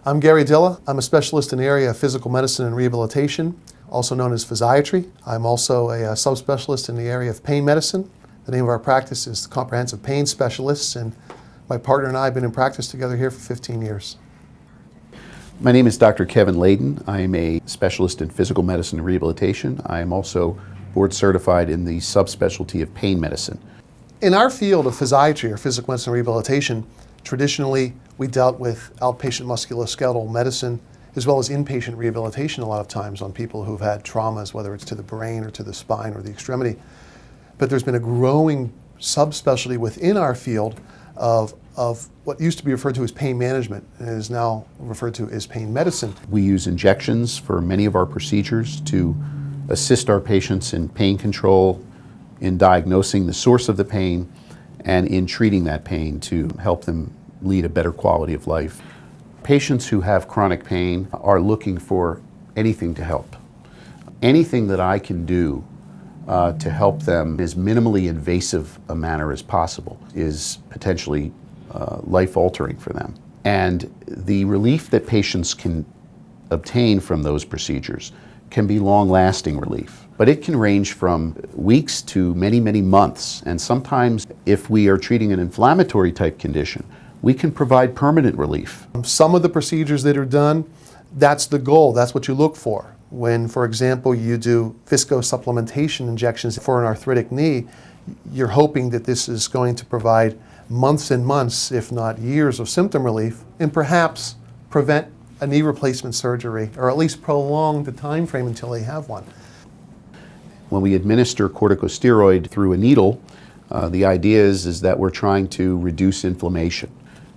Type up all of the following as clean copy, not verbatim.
I'm Gary Dilla. I'm a specialist in the area of physical medicine and rehabilitation, also known as physiatry. I'm also a subspecialist in the area of pain medicine. The name of our practice is Comprehensive Pain Specialists, and my partner and I have been in practice together here for 15 years. My name is Dr. Kevin Layden. I am a specialist in physical medicine and rehabilitation. I am also board certified in the subspecialty of pain medicine. In our field of physiatry, or physical medicine and rehabilitation, traditionally we dealt with outpatient musculoskeletal medicine as well as inpatient rehabilitation a lot of times on people who've had traumas, whether it's to the brain or to the spine or the extremity. But there's been a growing subspecialty within our field of what used to be referred to as pain management and is now referred to as pain medicine. We use injections for many of our procedures to assist our patients in pain control, in diagnosing the source of the pain, and in treating that pain to help them lead a better quality of life. Patients who have chronic pain are looking for anything to help. Anything that I can do to help them as minimally invasive a manner as possible is potentially life-altering for them. And the relief that patients can obtain from those procedures can be long-lasting relief. But it can range from weeks to many, many months. And sometimes, if we are treating an inflammatory type condition, we can provide permanent relief. Some of the procedures that are done, that's the goal, that's what you look for. When, for example, you do viscosupplementation injections for an arthritic knee, you're hoping that this is going to provide months and months, if not years, of symptom relief, and perhaps prevent a knee replacement surgery, or at least prolong the time frame until they have one. When we administer corticosteroid through a needle, the idea is that we're trying to reduce inflammation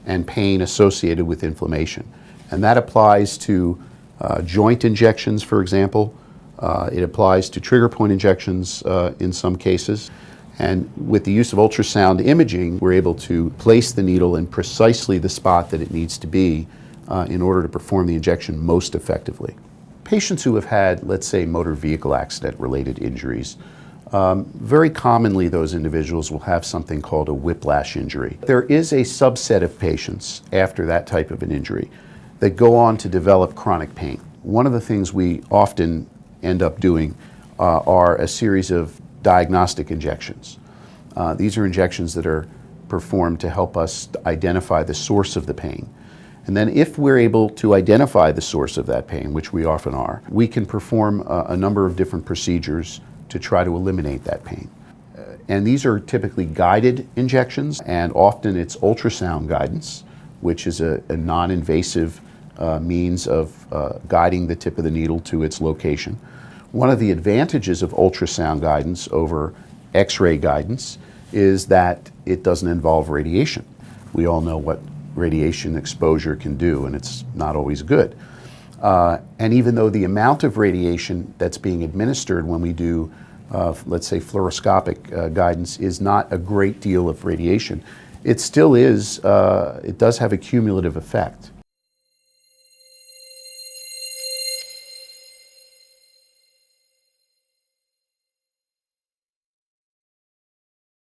and pain associated with inflammation. And that applies to joint injections, for example. It applies to trigger point injections in some cases. And with the use of ultrasound imaging, we're able to place the needle in precisely the spot that it needs to be in order to perform the injection most effectively. Patients who have had, let's say, motor vehicle accident-related injuries, very commonly those individuals will have something called a whiplash injury. There is a subset of patients after that type of an injury that go on to develop chronic pain. One of the things we often end up doing are a series of diagnostic injections. These are injections that are performed to help us identify the source of the pain. And then if we're able to identify the source of that pain, which we often are, we can perform a number of different procedures to try to eliminate that pain. And these are typically guided injections, and often it's ultrasound guidance, which is a non-invasive means of guiding the tip of the needle to its location. One of the advantages of ultrasound guidance over X-ray guidance is that it doesn't involve radiation. We all know what radiation exposure can do, and it's not always good. And even though the amount of radiation that's being administered when we do, let's say, fluoroscopic guidance is not a great deal of radiation, it still is, it does have a cumulative effect.